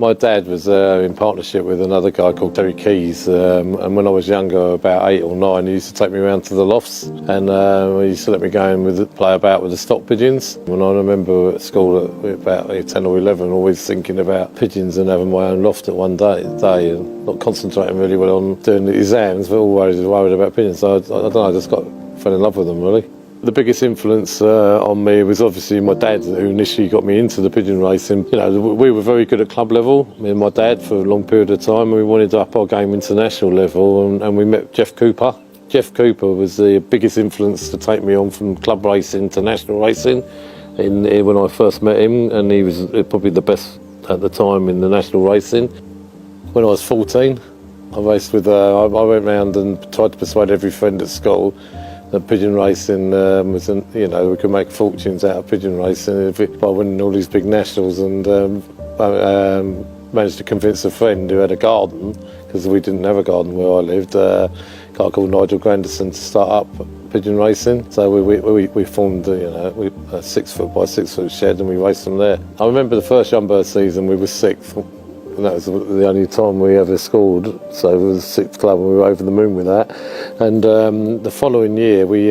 My dad was in partnership with another guy called Terry Keys, and when I was younger, about 8 or 9, he used to take me around to the lofts, and he used to let me go in play about with the stock pigeons. When I remember at school at about 10 or 11, always thinking about pigeons and having my own loft at one day and not concentrating really well on doing the exams, but always worried about pigeons. So I don't know, I just fell in love with them really. The biggest influence on me was obviously my dad, who initially got me into the pigeon racing. You know, we were very good at club level, me and my dad, for a long period of time. We wanted to up our game international level, and we met Jeff Cooper. Jeff Cooper was the biggest influence to take me on from club racing to national racing when I first met him, and he was probably the best at the time in the national racing. When I was 14, I raced with, I went round and tried to persuade every friend at school that pigeon racing was, you know, we could make fortunes out of pigeon racing by winning all these big nationals, and managed to convince a friend who had a garden, because we didn't have a garden where I lived, a guy called Nigel Grandison, to start up pigeon racing. So we formed, you know, a 6 foot by 6 foot shed, and we raced them there. I remember the first Youngbird season, we were 6th. And that was the only time we ever scored, so it was the 6th club, and we were over the moon with that. And the following year, we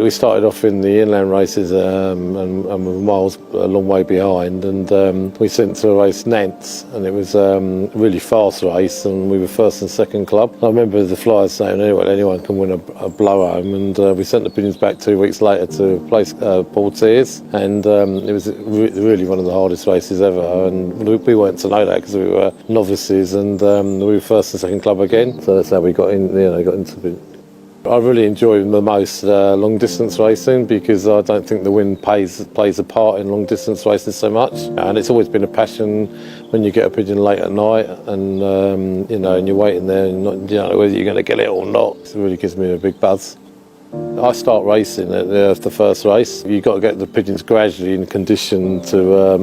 started off in the inland races, and were miles a long way behind, and we sent to a race Nantes, and it was a really fast race, and we were 1st and 2nd club. I remember the flyers saying anyone can win a blow-home, and we sent the pigeons back 2 weeks later to place Portiers, and it was really one of the hardest races ever, and we weren't to know that because we were novices, and we were 1st and 2nd club again. So that's how we got in. You know, got into it. I really enjoy the most long distance racing, because I don't think the wind plays a part in long distance racing so much. And it's always been a passion when you get a pigeon late at night, and you know, and you're waiting there, and not, you know whether you're going to get it or not. It really gives me a big buzz. I start racing at the first race. You've got to get the pigeons gradually in condition to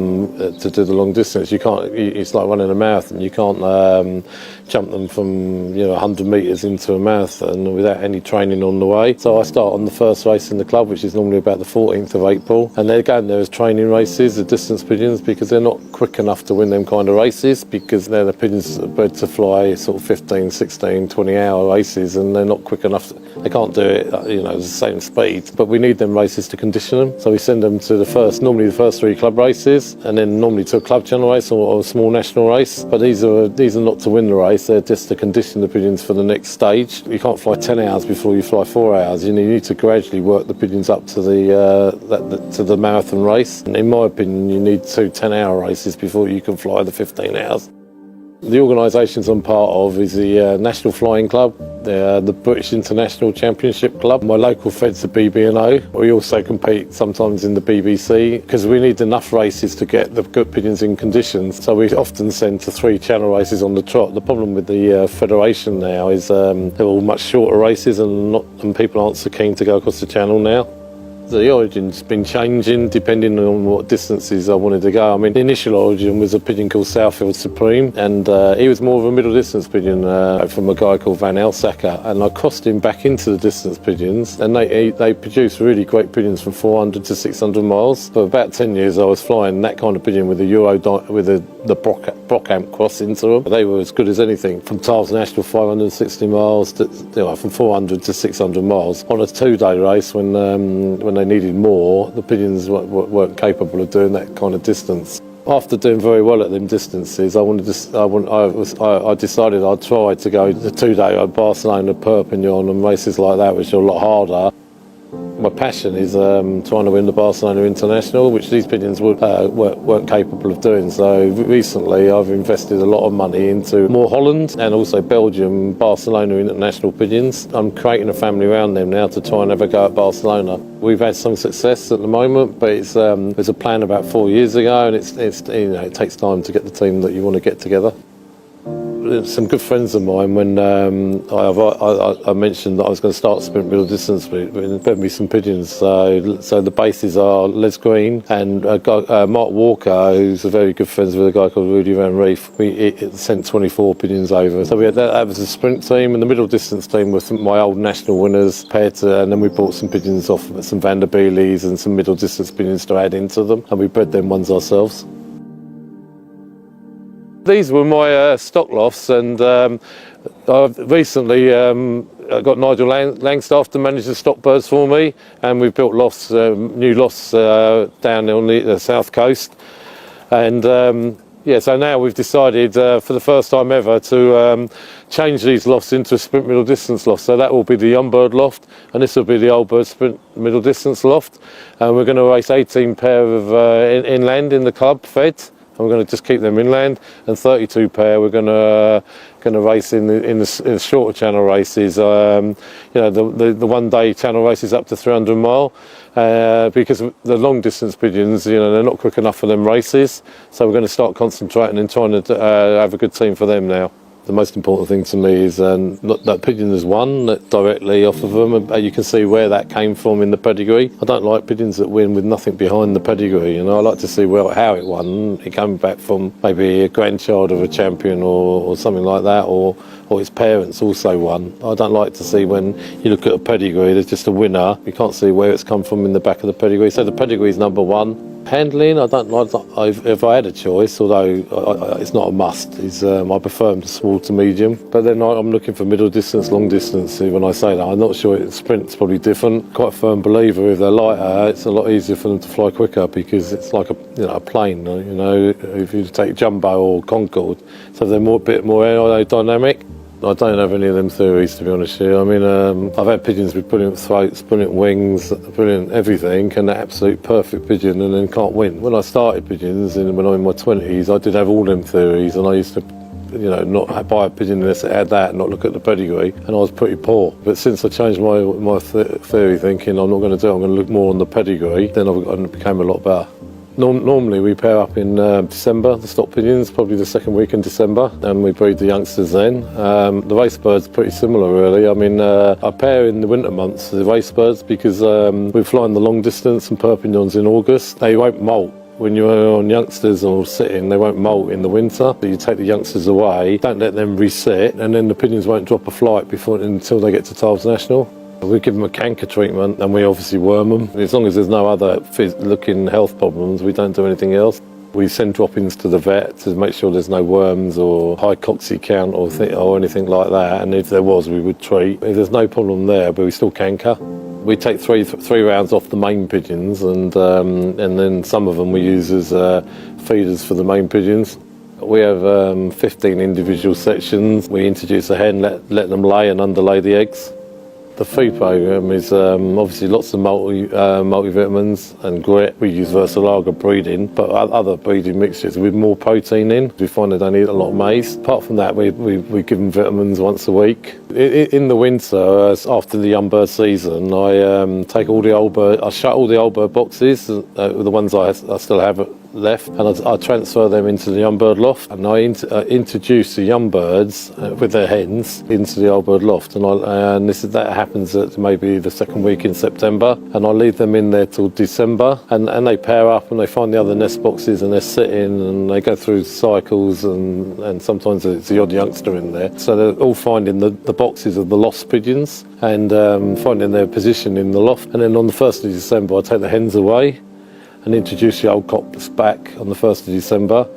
do the long distance. You can't. It's like running a marathon. You can't jump them from 100 metres into a marathon without any training on the way. So I start on the first race in the club, which is normally about the 14th of April, and they're going there as training races, the distance pigeons, because they're not quick enough to win them kind of races, because they're the pigeons that are bred to fly sort of 15, 16, 20-hour races, and they're not quick enough. They can't do it, the same speed. But we need them races to condition them. So we send them to normally the first 3 club races, and then normally to a club channel race or a small national race. But these are not to win the race. They're just to condition the pigeons for the next stage. You can't fly 10 hours before you fly 4 hours. You need to gradually work the pigeons up to the marathon race. And in my opinion, you need 2 10-hour races before you can fly the 15 hours. The organisations I'm part of is the National Flying Club, the British International Championship Club. My local fed's the BB&O. We also compete sometimes in the BBC, because we need enough races to get the good pigeons in conditions. So we often send to 3 channel races on the trot. The problem with the federation now is they're all much shorter races, and people aren't so keen to go across the channel now. The origin's been changing depending on what distances I wanted to go. I mean, the initial origin was a pigeon called Southfield Supreme, and he was more of a middle distance pigeon from a guy called Van Elsacker, and I crossed him back into the distance pigeons, and they produce really great pigeons from 400 to 600 miles. For about 10 years I was flying that kind of pigeon with the Brockamp cross into them. They were as good as anything, from Tars National 560 miles to from 400 to 600 miles. On a 2-day race when they needed more, the pigeons weren't capable of doing that kind of distance. After doing very well at them distances, I decided I'd try to go the 2-day Barcelona, Perpignan and races like that, which are a lot harder. My passion is trying to win the Barcelona International, which these pigeons weren't capable of doing. So recently I've invested a lot of money into more Holland and also Belgium Barcelona International pigeons. I'm creating a family around them now to try and have a go at Barcelona. We've had some success at the moment, but it's a plan about 4 years ago, and it takes time to get the team that you want to get together. Some good friends of mine, when I mentioned that I was going to start sprint middle distance, fed me some pigeons. So the bases are Les Green and Mark Walker, who's a very good friends with a guy called Rudy Van Reef. We sent 24 pigeons over. So we had that was a sprint team, and the middle distance team was my old national winners and then we bought some pigeons off, some Vanderbilis and some middle distance pigeons to add into them, and we bred them ones ourselves. These were my stock lofts, and I've recently got Nigel Langstaff to manage the stock birds for me, and we've built lofts, new lofts down on the south coast. And yeah, so now we've decided for the first time ever to change these lofts into a sprint middle distance loft. So that will be the young bird loft, and this will be the old bird sprint middle distance loft. And we're going to race 18 pair of inland in the club fed. And we're going to just keep them inland, and 32 pair we're going to race in the shorter channel races. You know, the 1 day channel races up to 300 mile. Because the long distance pigeons, you know, they're not quick enough for them races. So we're going to start concentrating and trying to have a good team for them now. The most important thing to me is that pigeon has won directly off of them. You can see where that came from in the pedigree. I don't like pigeons that win with nothing behind the pedigree. You know, I like to see how it won. It came back from maybe a grandchild of a champion or something like that, or its parents also won. I don't like to see when you look at a pedigree, there's just a winner. You can't see where it's come from in the back of the pedigree. So the pedigree is number one. Handling, I don't like. If I had a choice, although it's not a must, I prefer them to small to medium. But then I'm looking for middle distance, long distance. See, when I say that, I'm not sure. Sprint's probably different. Quite a firm believer. If they're lighter, it's a lot easier for them to fly quicker because it's like a plane. You know, if you take Jumbo or Concorde, so they're a bit more aerodynamic. I don't have any of them theories, to be honest with you. I mean, I've had pigeons with brilliant throats, brilliant wings, brilliant everything, and an absolute perfect pigeon, and then can't win. When I started pigeons, when I was in my 20s, I did have all them theories, and I used to, you know, not buy a pigeon unless it had that, and not look at the pedigree, and I was pretty poor. But since I changed my theory, thinking I'm not going to do it, I'm going to look more on the pedigree, then I became a lot better. Normally we pair up in December, the stock pigeons, probably the second week in December, and we breed the youngsters then. The race birds are pretty similar really. I mean, I pair in the winter months the race birds because we're flying the long distance and Perpignans in August. They won't molt. When you're on youngsters or sitting, they won't molt in the winter. You take the youngsters away, don't let them reset, and then the pigeons won't drop a flight until they get to Tarbes National. We give them a canker treatment and we obviously worm them. As long as there's no other looking health problems, we don't do anything else. We send drop-ins to the vet to make sure there's no worms or high cocci count or anything like that. And if there was, we would treat. If there's no problem there, but we still canker. We take three rounds off the main pigeons, and then some of them we use as feeders for the main pigeons. We have 15 individual sections. We introduce a hen, let them lay and underlay the eggs. The feed program is obviously lots of multivitamins and grit. We use Versalaga breeding, but other breeding mixtures with more protein in. We find they don't eat a lot of maize. Apart from that, we give them vitamins once a week. In the winter, after the young bird season, I take all the old bird. I shut all the old bird boxes, the ones I still have left, and I transfer them into the young bird loft, and I introduce the young birds with their hens into the old bird loft, and that happens at maybe the second week in September, and I leave them in there till December, and they pair up and they find the other nest boxes and they're sitting and they go through cycles, and sometimes it's the odd youngster in there, so they're all finding the boxes of the lost pigeons and finding their position in the loft. And then on the 1st of December I take the hens away and introduce the old cocks back on the 1st of December.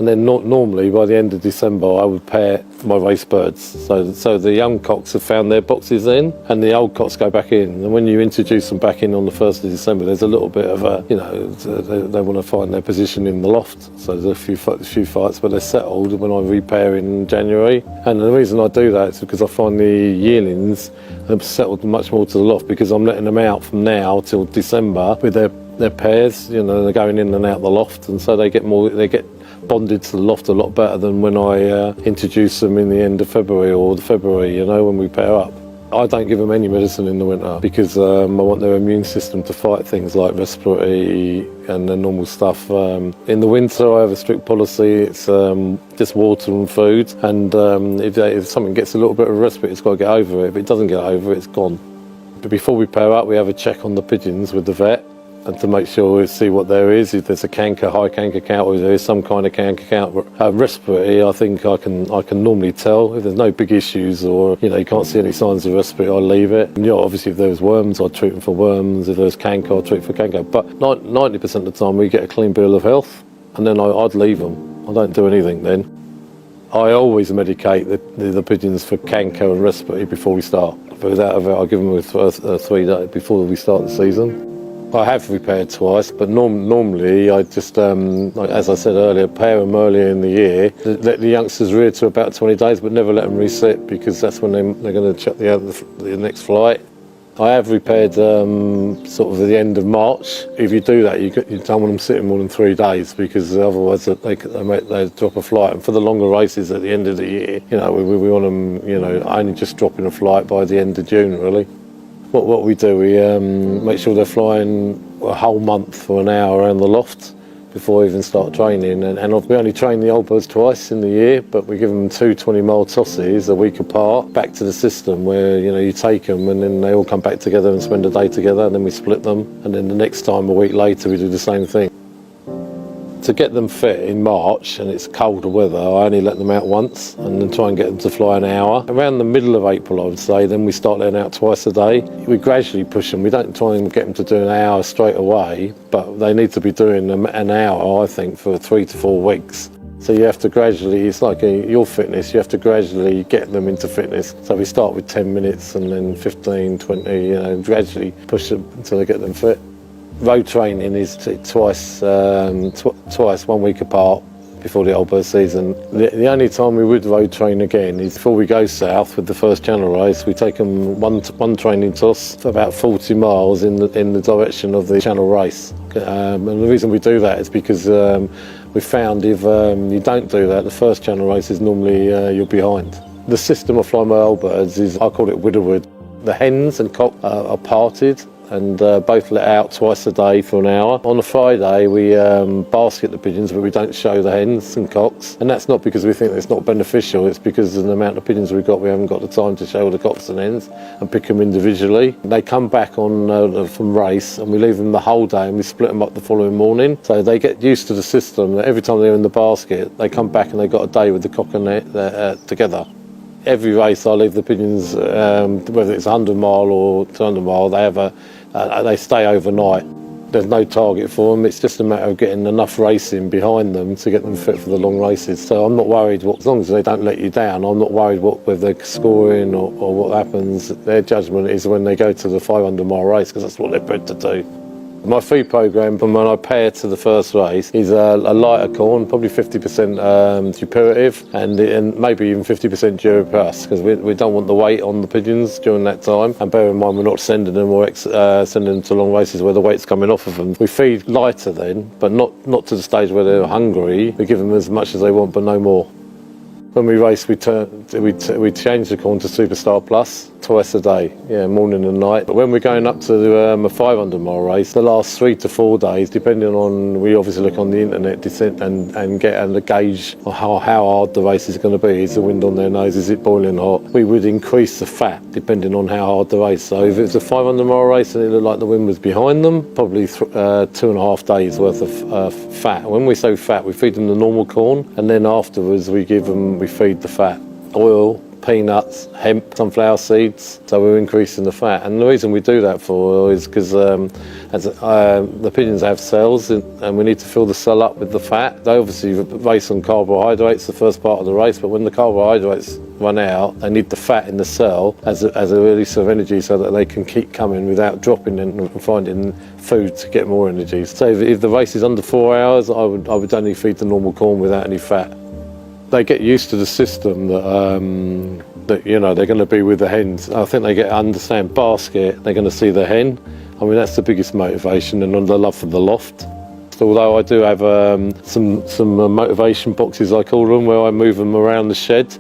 And then normally by the end of December I would pair my race birds. So the young cocks have found their boxes in and the old cocks go back in. And when you introduce them back in on the 1st of December, there's a little bit of they want to find their position in the loft. So there's a few fights, but they're settled when I repair in January. And the reason I do that is because I find the yearlings have settled much more to the loft because I'm letting them out from now till December with their pairs. You know, they're going in and out the loft, and so they get bonded to the loft a lot better than when I introduce them in the end of February or February, you know, when we pair up. I don't give them any medicine in the winter because I want their immune system to fight things like respiratory and the normal stuff. In the winter I have a strict policy. It's just water and food, and if something gets a little bit of respite, it's got to get over it. If it doesn't get over it, it's gone. But before we pair up, we have a check on the pigeons with the vet, and to make sure we see what there is, if there's a high canker count, or if there is some kind of canker count. Respiratory, I think I can normally tell. If there's no big issues, or you can't see any signs of respiratory, I'll leave it. And, obviously if there's worms, I'll treat them for worms. If there's canker, I'll treat for canker. But 90% of the time we get a clean bill of health, and then I'd leave them. I don't do anything then. I always medicate the pigeons for canker and respiratory before we start. But without a vet, I give them with 3 days before we start the season. I have repaired twice, but normally I just, like, as I said earlier, pair them earlier in the year, let the youngsters rear to about 20 days, but never let them reset because that's when they're going to chuck the next flight. I have repaired sort of at the end of March. If you do that, you don't want them sitting more than 3 days because otherwise they drop a flight. And for the longer races at the end of the year, you know, we want them, you know, only just dropping a flight by the end of June, really. What we do, we make sure they're flying a whole month for an hour around the loft before we even start training. And we only train the old birds twice in the year, but we give them 2 20-mile tosses a week apart back to the system where, you know, you take them and then they all come back together and spend a day together, and then we split them. And then the next time, a week later, we do the same thing. To get them fit in March and it's colder weather, I only let them out once and then try and get them to fly an hour. Around the middle of April, I would say, then we start letting out twice a day. We gradually push them. We don't try and get them to do an hour straight away, but they need to be doing an hour, I think, for 3 to 4 weeks. So you have to gradually, it's like your fitness, you have to gradually get them into fitness. So we start with 10 minutes and then 15, 20, you know, gradually push them until they get them fit. Road training is twice 1 week apart before the old bird season. The only time we would road train again is before we go south with the first channel race. We take them one training toss for about 40 miles in the direction of the channel race. And the reason we do that is because we found if you don't do that, the first channel race is normally you're behind. The system of flying my old birds is, I call it widowwood. The hens and cock are parted and both let out twice a day for an hour. On a Friday we basket the pigeons, but we don't show the hens and cocks, and that's not because we think it's not beneficial, it's because of the amount of pigeons we've got. We haven't got the time to show the cocks and hens and pick them individually. They come back on from race and we leave them the whole day and we split them up the following morning, so they get used to the system that every time they're in the basket they come back and they've got a day with the cock and net together. Every race I leave the pigeons, whether it's 100 mile or 200 mile, they stay overnight. There's no target for them, it's just a matter of getting enough racing behind them to get them fit for the long races. So I'm not worried, as long as they don't let you down, I'm not worried whether they're scoring or what happens. Their judgment is when they go to the 500 mile race, because that's what they're bred to do. My feed programme, when I pair to the first race, is a lighter corn, probably 50% duperative and maybe even 50% Duraplus, because we don't want the weight on the pigeons during that time. And bear in mind, we're not sending them sending them to long races where the weight's coming off of them. We feed lighter then, but not to the stage where they're hungry. We give them as much as they want, but no more. When we race, we change the corn to Superstar Plus twice a day, morning and night. But when we're going up to a 500 mile race, the last 3 to 4 days, depending on, we obviously look on the internet and get a gauge on how hard the race is going to be. Is the wind on their nose? Is it boiling hot? We would increase the fat depending on how hard the race. So if it's a 500 mile race and it looked like the wind was behind them, probably 2.5 days worth of fat. When we say fat, we feed them the normal corn, and then afterwards we feed the fat. Oil, peanuts, hemp, sunflower seeds, so we're increasing the fat. And the reason we do that for is because the pigeons have cells and we need to fill the cell up with the fat. They obviously race on carbohydrates the first part of the race, but when the carbohydrates run out, they need the fat in the cell as a release of energy so that they can keep coming without dropping and finding food to get more energy. So if the race is under 4 hours, I would only feed the normal corn without any fat. They get used to the system that you know, they're going to be with the hens. I think they understand basket, they're going to see the hen. I mean, that's the biggest motivation, and the love for the loft. Although I do have some motivation boxes, I call them, where I move them around the shed,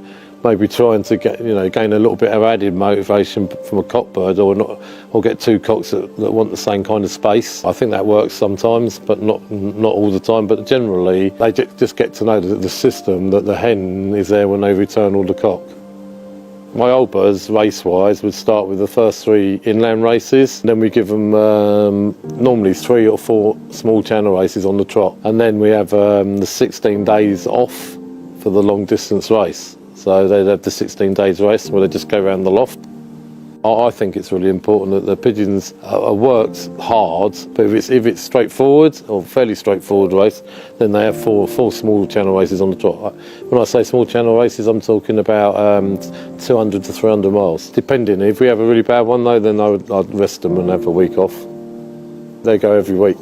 maybe trying to gain a little bit of added motivation from a cockbird, or get 2 cocks that want the same kind of space. I think that works sometimes, but not all the time. But generally, they just get to know the system, that the hen is there when they return all the cock. My old birds, race-wise, would start with the first 3 inland races. Then we give them normally 3 or 4 small channel races on the trot. And then we have the 16 days off for the long distance race. So they'd have the 16 days race where they just go around the loft. I think it's really important that the pigeons are worked hard, but if it's straightforward or fairly straightforward race, then they have four small channel races on the trot. When I say small channel races, I'm talking about 200 to 300 miles, depending. If we have a really bad one though, then I'd rest them and have a week off. They go every week,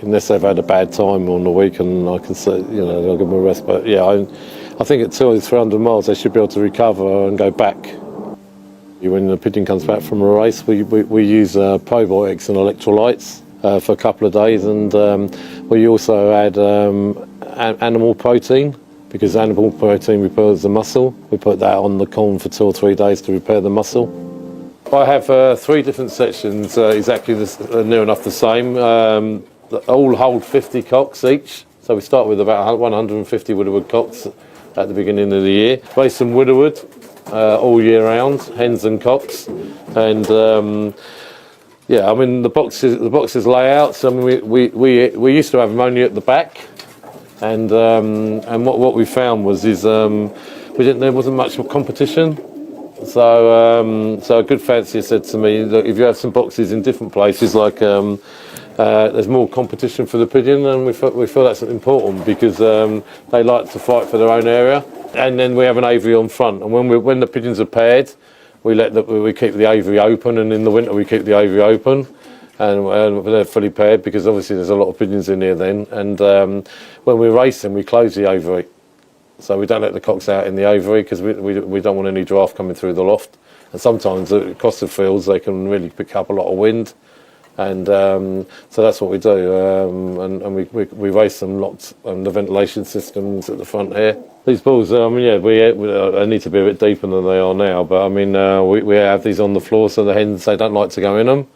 unless they've had a bad time on the week, and I can say, I'll give them a rest. But yeah, I think at 200 to 300 miles, they should be able to recover and go back. When the pigeon comes back from a race, we use probiotics and electrolytes for a couple of days, and we also add animal protein, because animal protein repairs the muscle. We put that on the corn for 2 or 3 days to repair the muscle. I have 3 different sections, exactly near enough the same. All hold 50 cocks each, so we start with about 150 Widowwood cocks at the beginning of the year. Raise some Widowwood all year round, hens and cocks, and the boxes layouts. I mean, we used to have them only at the back, and what we found was there wasn't much competition. So a good fancier said to me, look, if you have some boxes in different places, like there's more competition for the pigeon, and we feel that's important, because they like to fight for their own area. And then we have an aviary on front, and when the pigeons are paired, we keep the aviary open, and in the winter we keep the aviary open, and they're fully paired, because obviously there's a lot of pigeons in here then. And when we're racing, we close the aviary, so we don't let the cocks out in the aviary, because we don't want any draft coming through the loft. And sometimes across the fields they can really pick up a lot of wind. And so that's what we do, and we race them locked on the ventilation systems at the front here. These balls, I need to be a bit deeper than they are now, but I mean, we have these on the floor so the hens, they don't like to go in them,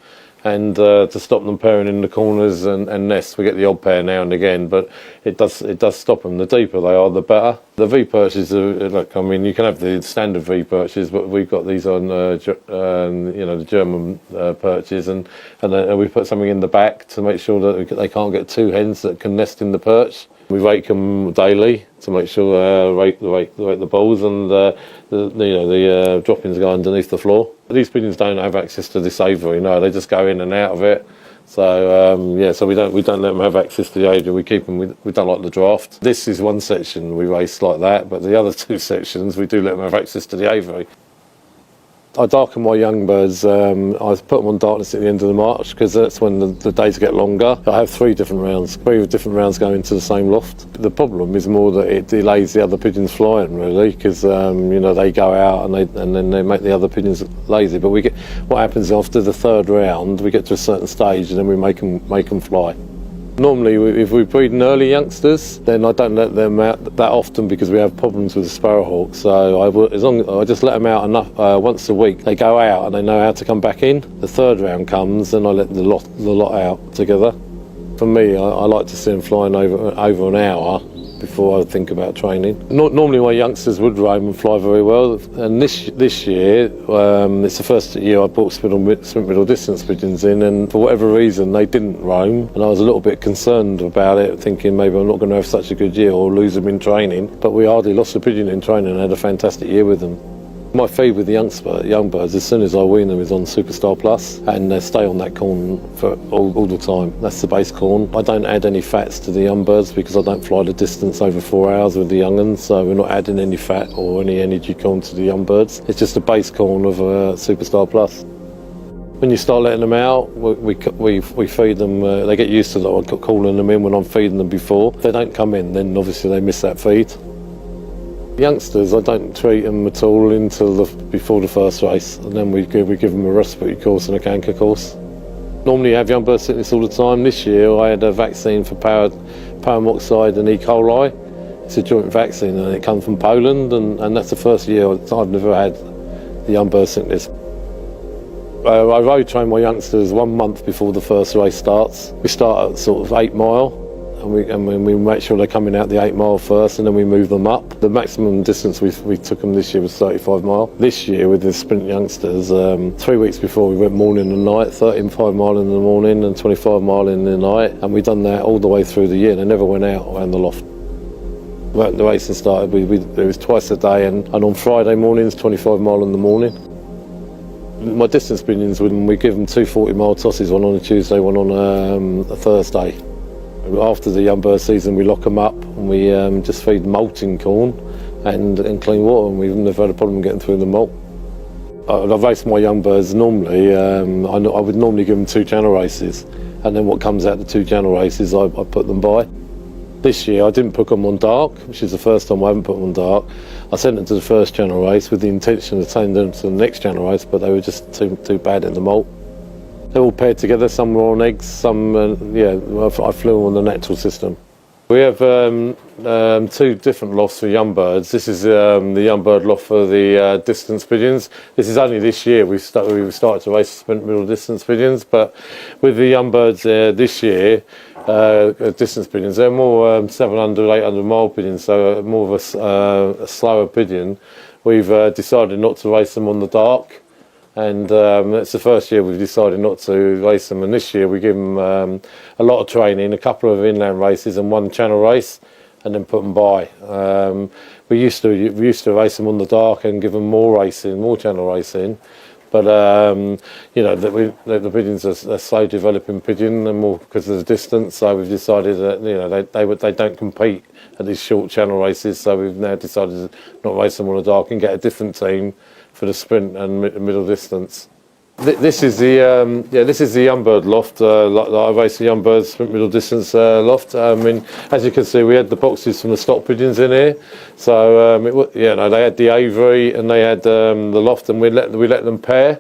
and to stop them pairing in the corners and nests. We get the odd pair now and again, but it does stop them. The deeper they are, the better. The V perches are, look, I mean, you can have the standard V perches, but we've got these on the German perches, and we put something in the back to make sure that they can't get 2 hens that can nest in the perch. We rake them daily to make sure rake the balls, and the droppings go underneath the floor. These pigeons don't have access to this aviary. No, they just go in and out of it. So so we don't let them have access to the aviary. We keep them. We don't like the draft. This is one section we race like that, but the other 2 sections we do let them have access to the aviary. I darken my young birds. I put them on darkness at the end of the March, because that's when the days get longer. I have 3 different rounds, 3 different rounds going into the same loft. The problem is more that it delays the other pigeons flying, really, because they go out and then they make the other pigeons lazy. But what happens after the 3rd round, we get to a certain stage, and then we make them fly. Normally, if we're breeding early youngsters, then I don't let them out that often, because we have problems with the sparrowhawk. So I just let them out enough once a week. They go out and they know how to come back in. The 3rd round comes, and I let the lot out together. For me, I like to see them flying over an hour before I think about training. Normally my youngsters would roam and fly very well, and this year it's the first year I brought sprint middle distance pigeons in, and for whatever reason they didn't roam, and I was a little bit concerned about it, thinking maybe I'm not going to have such a good year or lose them in training. But we hardly lost a pigeon in training and had a fantastic year with them. My feed with the young birds, as soon as I wean them, is on Superstar Plus, and they stay on that corn for all the time. That's the base corn. I don't add any fats to the young birds, because I don't fly the distance over 4 hours with the young uns, so we're not adding any fat or any energy corn to the young birds. It's just a base corn of Superstar Plus. When you start letting them out, we feed them. They get used to calling them in when I'm feeding them before. If they don't come in, then obviously they miss that feed. Youngsters, I don't treat them at all until before the first race, and then we give them a respiratory course and a canker course. Normally you have young bird sickness all the time. This year I had a vaccine for paramoxide and E. coli. It's a joint vaccine, and it comes from Poland, and that's the first year I've never had the young bird sickness. I road train my youngsters 1 month before the first race starts. We start at sort of 8 mile. And we make sure they're coming out the 8 mile first, and then we move them up. The maximum distance we took them this year was 35 mile. This year with the sprint youngsters, 3 weeks before we went morning and night, 35 mile in the morning and 25 mile in the night, and we've done that all the way through the year. They never went out around the loft. When the racing started, it was twice a day, and on Friday mornings, 25 mile in the morning. My distance pigeons, when we give them 2 40-mile tosses, one on a Tuesday, one on a Thursday. After the young bird season, we lock them up and we just feed malting corn and clean water, and we've never had a problem getting through the malt. I race my young birds normally. I would normally give them 2 channel races, and then what comes out the 2 channel races, I put them by. This year I didn't put them on dark, which is the first time I haven't put them on dark. I sent them to the first channel race with the intention of taking them to the next channel race, but they were just too bad in the malt. They're all paired together, some were on eggs, some, I flew them on the natural system. We have 2 different lofts for young birds. This is the young bird loft for the distance pigeons. This is only this year we started to race sprint middle distance pigeons, but with the young birds this year, distance pigeons, they're more 700, 800 mile pigeons, so more of a slower pigeon. We've decided not to race them on the dark, and it's the first year we've decided not to race them, and this year we give them a lot of training, a couple of inland races and 1 channel race, and then put them by. We used to race them on the dark and give them more racing, more channel racing, but the pigeons are slow developing pigeon, and more because of the distance, so we've decided that they don't compete at these short channel races, so we've now decided to not race them on the dark and get a different team for the sprint and middle distance. This is the young bird loft. I race the young bird sprint middle distance loft. I mean, as you can see, we had the boxes from the stock pigeons in here. So they had the aviary and they had the loft, and we let them pair,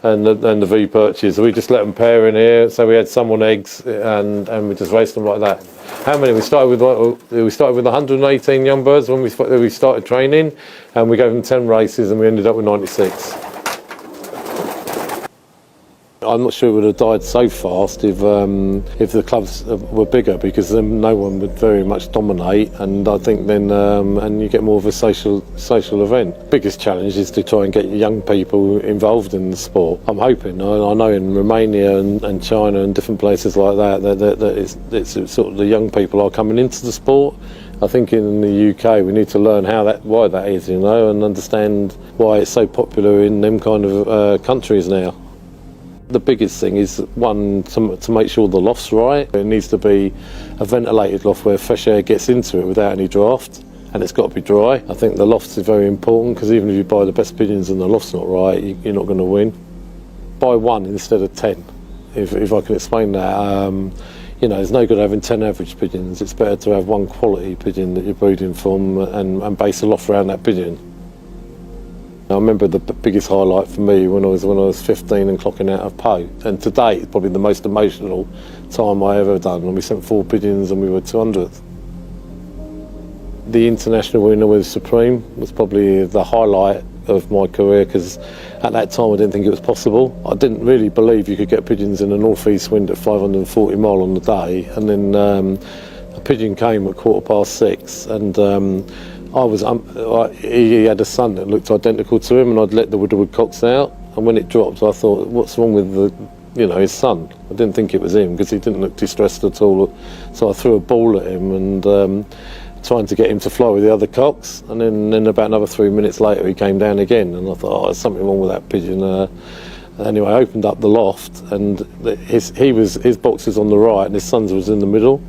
and the V perches. We just let them pair in here. So we had some on eggs, and we just raced them like that. How many? We started with 118 young birds when we started training, and we gave them 10 races, and we ended up with 96. I'm not sure it would have died so fast if the clubs were bigger, because then no one would very much dominate, and I think then and you get more of a social event. Biggest challenge is to try and get young people involved in the sport. I'm hoping. I know in Romania and China and different places like that it's sort of the young people are coming into the sport. I think in the UK we need to learn why that is, and understand why it's so popular in them kind of countries now. The biggest thing is, one, to make sure the loft's right. It needs to be a ventilated loft where fresh air gets into it without any draft, and it's got to be dry. I think the loft is very important, because even if you buy the best pigeons and the loft's not right, you're not going to win. Buy 1 instead of 10, if I can explain that. It's no good having 10 average pigeons. It's better to have 1 quality pigeon that you're breeding from, and base a loft around that pigeon. I remember the biggest highlight for me when I was 15 and clocking out of Poe, and today it's probably the most emotional time I ever done, and we sent 4 pigeons and we were 200th. The international winner with Supreme was probably the highlight of my career, because at that time I didn't think it was possible. I didn't really believe you could get pigeons in a north-east wind at 540 mile on the day, and then a pigeon came at 6:15, and he had a son that looked identical to him, and I'd let the woodcocks out, and when it dropped I thought, what's wrong with his son? I didn't think it was him, because he didn't look distressed at all, so I threw a ball at him and trying to get him to fly with the other cocks, and then about another 3 minutes later he came down again, and I thought, there's something wrong with that pigeon. Anyway, I opened up the loft, and his box was on the right and his son's was in the middle,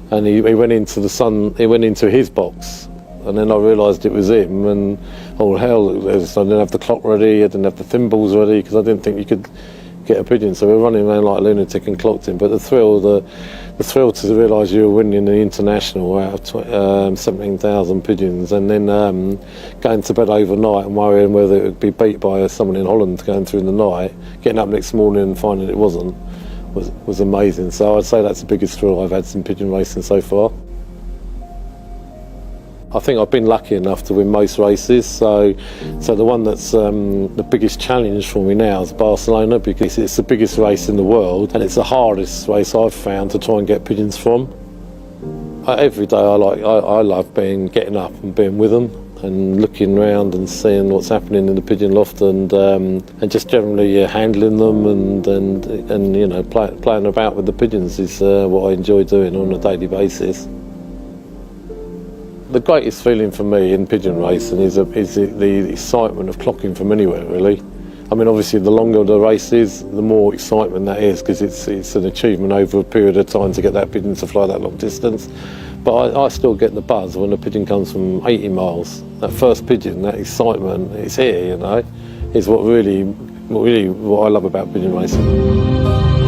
and he went into his box. And then I realised it was him, and oh hell, I didn't have the clock ready, I didn't have the thimbles ready, because I didn't think you could get a pigeon. So we were running around like a lunatic and clocked him. But the thrill to realise you were winning the international out of 17,000 pigeons, and then going to bed overnight and worrying whether it would be beat by someone in Holland going through the night, getting up next morning and finding it wasn't, was amazing. So I'd say that's the biggest thrill I've had in pigeon racing so far. I think I've been lucky enough to win most races, so the one that's the biggest challenge for me now is Barcelona, because it's the biggest race in the world, and it's the hardest race I've found to try and get pigeons from. Every day I love getting up and being with them, and looking around and seeing what's happening in the pigeon loft, and just generally handling them and playing about with the pigeons is what I enjoy doing on a daily basis. The greatest feeling for me in pigeon racing is the excitement of clocking from anywhere, really. I mean, obviously, the longer the race is, the more excitement that is, because it's an achievement over a period of time to get that pigeon to fly that long distance. But I still get the buzz when a pigeon comes from 80 miles. That first pigeon, that excitement, it's here, you know, is what I love about pigeon racing.